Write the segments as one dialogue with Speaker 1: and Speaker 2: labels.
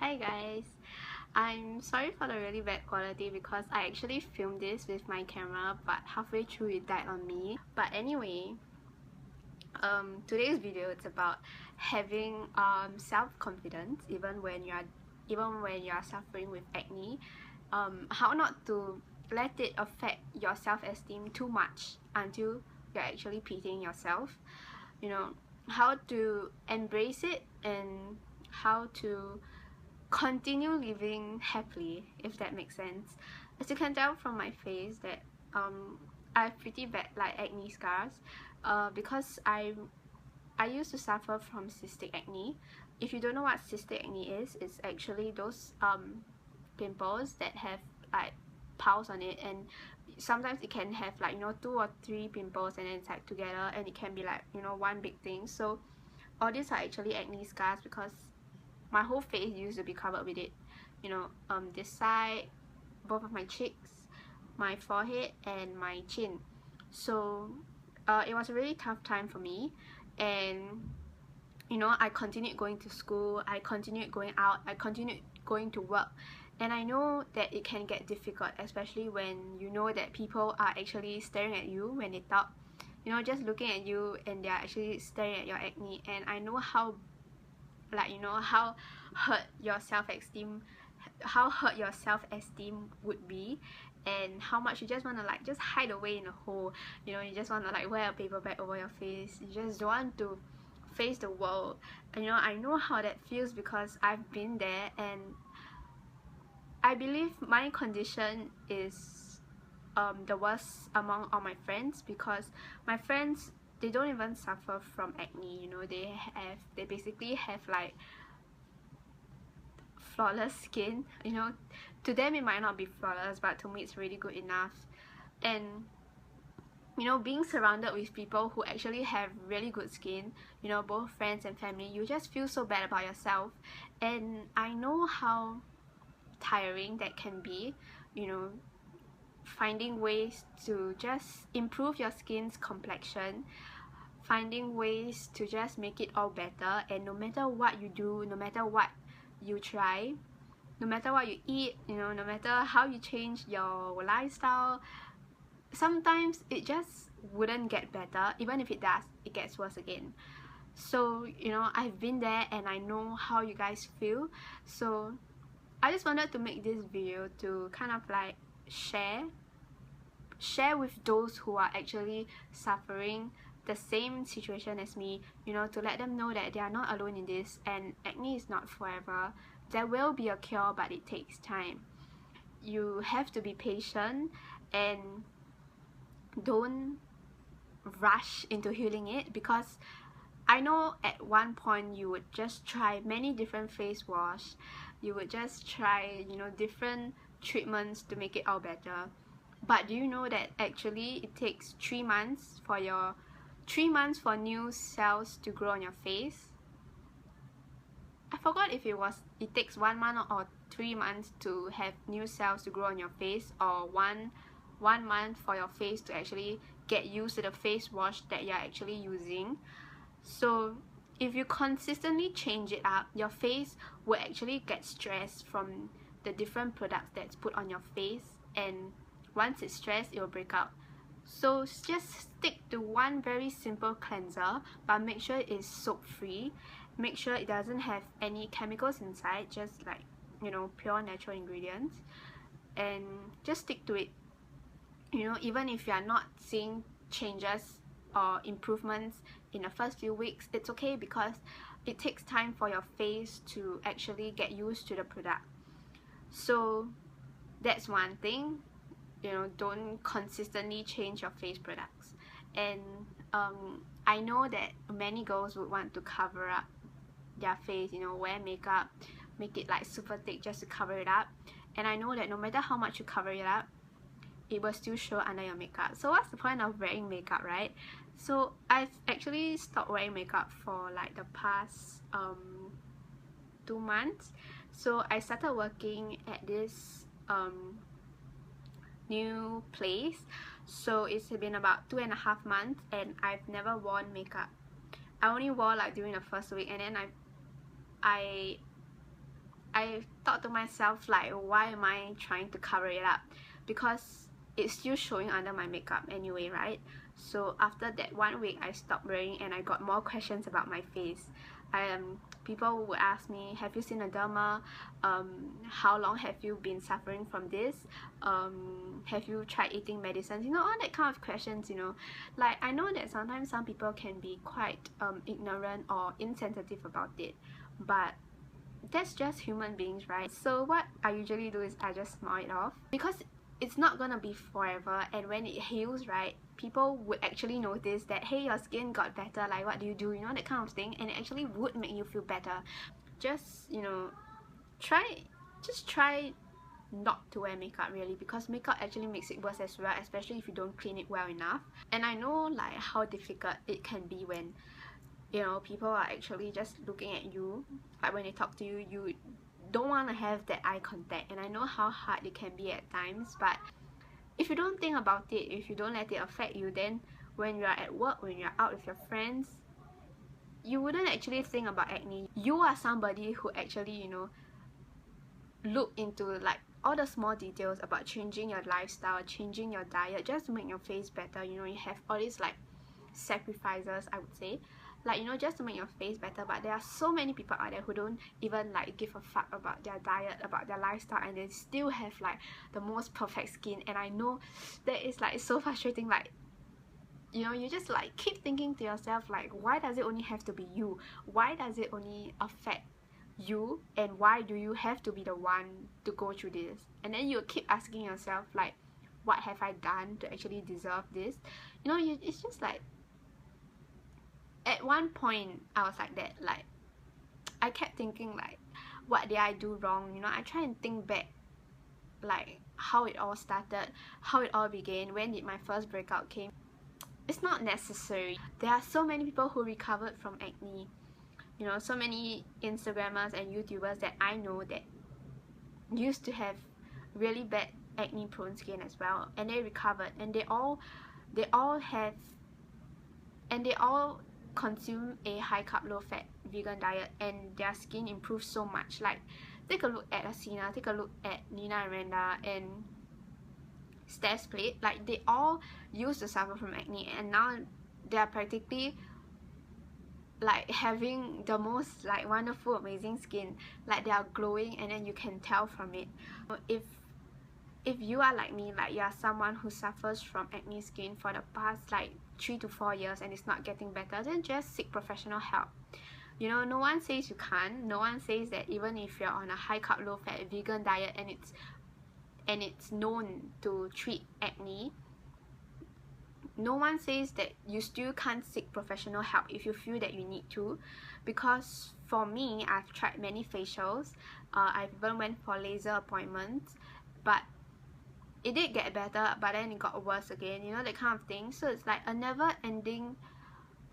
Speaker 1: Hi guys, I'm sorry for the really bad quality because I actually filmed this with my camera but halfway through it died on me. But anyway, today's video is about having self-confidence even when you're suffering with acne. How not to let it affect your self-esteem too much until you're actually pitying yourself. You know, how to embrace it and how to continue living happily, if that makes sense. As you can tell from my face that I have pretty bad like acne scars because I used to suffer from cystic acne. If you don't know what cystic acne is, it's actually those pimples that have like piles on it, and sometimes it can have like 2 or 3 pimples and then it's like together, and it can be like one big thing. So all these are actually acne scars because my whole face used to be covered with it. This side, both of my cheeks, my forehead, and my chin. So it was a really tough time for me, and I continued going to school, I continued going out, I continued going to work, and I know that it can get difficult, especially when you know that people are actually staring at you when they talk, just looking at you, and they're actually staring at your acne. And I know how how hurt your self-esteem would be, and how much you just want to just hide away in a hole. You just want to wear a paper bag over your face. You just don't want to face the world. And I know how that feels because I've been there, and I believe my condition is the worst among all my friends, because my friends, they don't even suffer from acne. They basically have like flawless skin. To them it might not be flawless, but to me it's really good enough. And being surrounded with people who actually have really good skin, both friends and family, you just feel so bad about yourself. And I know how tiring that can be, finding ways to just improve your skin's complexion, finding ways to just make it all better. And no matter what you do, no matter what you try, no matter what you eat, no matter how you change your lifestyle, sometimes it just wouldn't get better. Even if it does, it gets worse again. So I've been there, and I know how you guys feel. So I just wanted to make this video to kind of like share with those who are actually suffering the same situation as me, to let them know that they are not alone in this, and acne is not forever. There will be a cure, but it takes time. You have to be patient and don't rush into healing it, because I know at one point you would just try many different face wash, you would just try different treatments to make it all better. But do you know that actually it takes 3 months for new cells to grow on your face? I forgot if it takes 1 month or 3 months to have new cells to grow on your face, or one month for your face to actually get used to the face wash that you're actually using. So if you consistently change it up, your face will actually get stressed from the different products that's put on your face, and once it's stressed, it will break out. So just stick to one very simple cleanser, but make sure it's soap free. Make sure it doesn't have any chemicals inside, just like pure natural ingredients, and just stick to it. Even if you are not seeing changes or improvements in the first few weeks, it's okay, because it takes time for your face to actually get used to the product. So that's one thing. Don't consistently change your face products. And I know that many girls would want to cover up their face, wear makeup, make it like super thick just to cover it up. And I know that no matter how much you cover it up, it will still show under your makeup. So what's the point of wearing makeup, right? So I've actually stopped wearing makeup for like the past 2 months. So I started working at this new place, so it's been about 2.5 months, and I've never worn makeup. I only wore like during the first week, and then I I thought to myself like, why am I trying to cover it up? Because it's still showing under my makeup anyway, right? So after that 1 week, I stopped wearing and I got more questions about my face. People would ask me, have you seen a derma? How long have you been suffering from this? Have you tried eating medicines? You know, all that kind of questions, you know. Like, I know that sometimes some people can be quite ignorant or insensitive about it, but that's just human beings, right? So what I usually do is I just smile it off, because it's not gonna be forever, and when it heals, right, people would actually notice that, hey, your skin got better, like what do, you know, that kind of thing, and it actually would make you feel better. Just, you know, just try not to wear makeup, really, because makeup actually makes it worse as well, especially if you don't clean it well enough. And I know like how difficult it can be when, you know, people are actually just looking at you, like when they talk to you, you don't want to have that eye contact, and I know how hard it can be at times. But if you don't think about it, if you don't let it affect you, then when you're at work, when you're out with your friends, you wouldn't actually think about acne. You are somebody who actually, you know, look into like all the small details about changing your lifestyle, changing your diet, just to make your face better. You know, you have all these like sacrifices, I would say, like, you know, just to make your face better. But there are so many people out there who don't even like give a fuck about their diet, about their lifestyle, and they still have like the most perfect skin. And I know that is like so frustrating. Like, you know, you just like keep thinking to yourself like, why does it only have to be you? Why does it only affect you? And why do you have to be the one to go through this? And then you keep asking yourself like, what have I done to actually deserve this? You know, it's just like, at one point I was like that. Like, I kept thinking like, what did I do wrong? You know, I try and think back like how it all started, how it all began, when did my first breakout came. It's not necessary. There are so many people who recovered from acne. You know, so many Instagrammers and YouTubers that I know that used to have really bad acne prone skin as well, and they recovered, and they all have, and they all consume a high carb low fat vegan diet, and their skin improves so much. Like, take a look at Asina, take a look at Nina and Randa and Steph's Plate. Like, they all used to suffer from acne, and now they are practically like having the most like wonderful, amazing skin. Like, they are glowing, and then you can tell from it. If you are like me, like you are someone who suffers from acne skin for the past like 3 to 4 years and it's not getting better, then just seek professional help. You know, no one says you can't. No one says that even if you're on a high carb low fat vegan diet and it's known to treat acne, no one says that you still can't seek professional help if you feel that you need to. Because for me, I've tried many facials, I've even went for laser appointments, but it did get better, but then it got worse again, you know, that kind of thing. So it's like a never-ending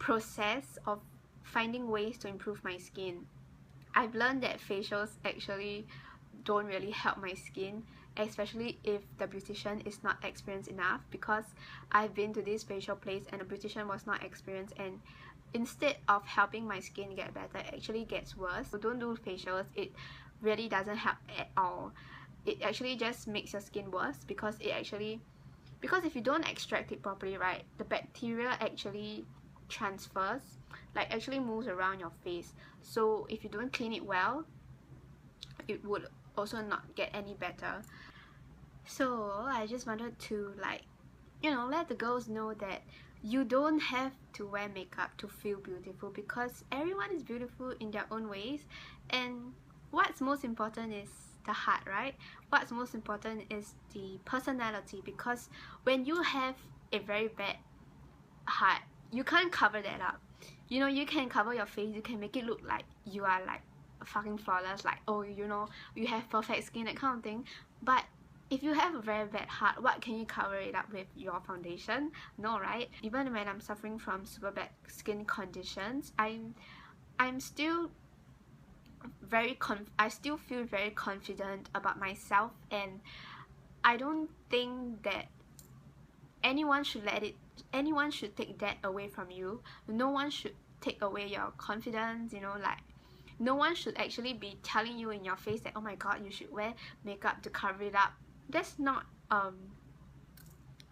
Speaker 1: process of finding ways to improve my skin. I've learned that facials actually don't really help my skin, especially if the beautician is not experienced enough, because I've been to this facial place and the beautician was not experienced, and instead of helping my skin get better, it actually gets worse. So don't do facials. It really doesn't help at all. It actually just makes your skin worse, because if you don't extract it properly, right, the bacteria actually transfers, like actually moves around your face. So if you don't clean it well, it would also not get any better. So I just wanted to, like, you know, let the girls know that you don't have to wear makeup to feel beautiful, because everyone is beautiful in their own ways, and what's most important is the heart, right? What's most important is the personality, because when you have a very bad heart, you can't cover that up. You know, you can cover your face, you can make it look like you are like fucking flawless, like, oh, you know, you have perfect skin, that kind of thing. But if you have a very bad heart, what can you cover it up with? Your foundation? No, right? Even when I'm suffering from super bad skin conditions, I'm still I still feel very confident about myself, and I don't think that anyone should take that away from you. No one should take away your confidence, you know, like no one should actually be telling you in your face that, oh my god, you should wear makeup to cover it up. That's not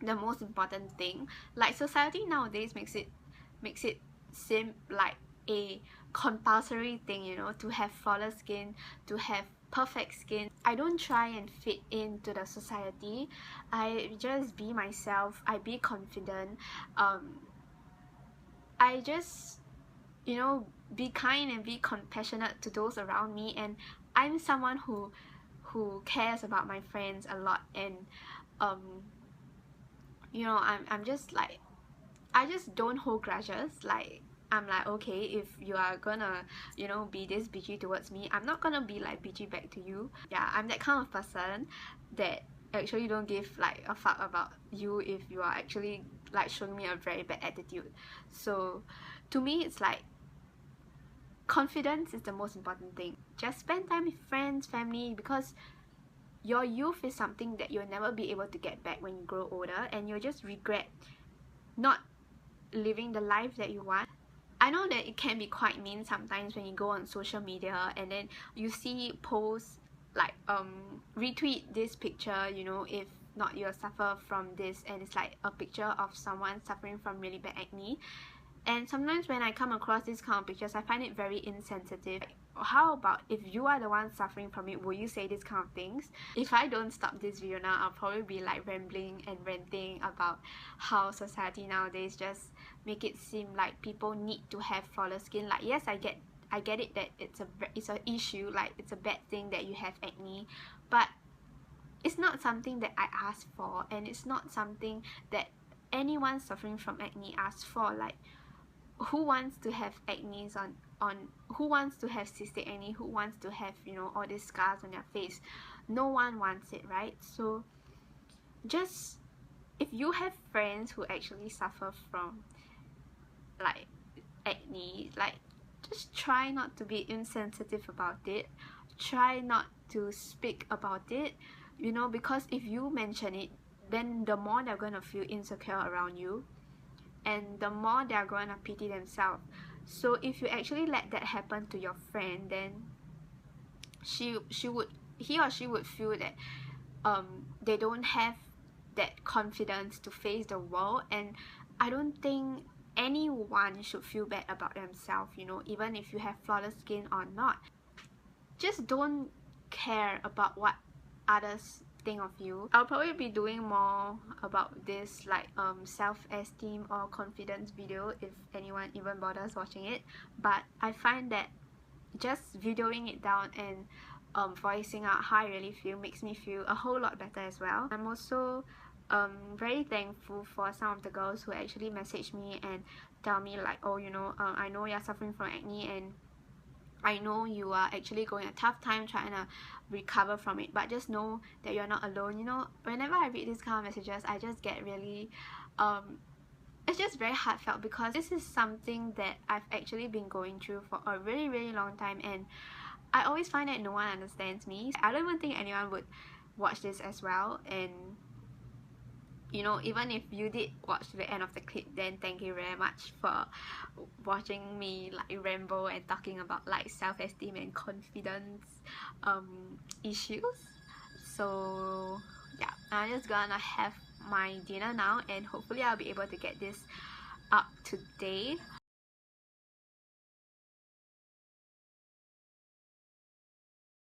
Speaker 1: the most important thing. Like, society nowadays makes it seem like a compulsory thing, you know, to have flawless skin, to have perfect skin. I don't try and fit into the society. I just be myself. I be confident. I just, you know, be kind and be compassionate to those around me. And I'm someone who cares about my friends a lot. And you know, I'm just like, I just don't hold grudges. Like, I'm like, okay, if you are gonna, you know, be this bitchy towards me, I'm not gonna be like bitchy back to you. Yeah, I'm that kind of person that actually don't give like a fuck about you if you are actually like showing me a very bad attitude. So to me, it's like, confidence is the most important thing. Just spend time with friends, family, because your youth is something that you'll never be able to get back when you grow older, and you'll just regret not living the life that you want. I know that it can be quite mean sometimes when you go on social media and then you see posts like retweet this picture, you know, if not you'll suffer from this, and it's like a picture of someone suffering from really bad acne. And sometimes when I come across these kind of pictures, I find it very insensitive. How about if you are the one suffering from it, will you say these kind of things? If I don't stop this video now, I'll probably be like rambling and ranting about how society nowadays just make it seem like people need to have flawless skin. Like, yes, I get it that it's an issue, like it's a bad thing that you have acne, but it's not something that I asked for, and it's not something that anyone suffering from acne asks for. Like, who wants to have acne on who wants to have cystic acne? Who wants to have, you know, all these scars on their face? No one wants it, right? So just, if you have friends who actually suffer from like acne, like, just try not to be insensitive about it. Try not to speak about it, you know, because if you mention it, then the more they're gonna feel insecure around you, and the more they're going to pity themselves. So if you actually let that happen to your friend, then he or she would feel that they don't have that confidence to face the world. And I don't think anyone should feel bad about themselves, you know, even if you have flawless skin or not. Just don't care about what others think of you. I'll probably be doing more about this, like self-esteem or confidence video, if anyone even bothers watching it. But I find that just videoing it down and voicing out how I really feel makes me feel a whole lot better as well. I'm also very thankful for some of the girls who actually message me and tell me like, oh, you know, I know you're suffering from acne, and I know you are actually going a tough time trying to recover from it, but just know that you're not alone. You know, whenever I read these kind of messages, I just get really it's just very heartfelt, because this is something that I've actually been going through for a really long time, and I always find that no one understands me. I don't even think anyone would watch this as well. And you know, even if you did watch to the end of the clip, then thank you very much for watching me like ramble and talking about like self-esteem and confidence issues. So yeah, I'm just gonna have my dinner now, and hopefully I'll be able to get this up today.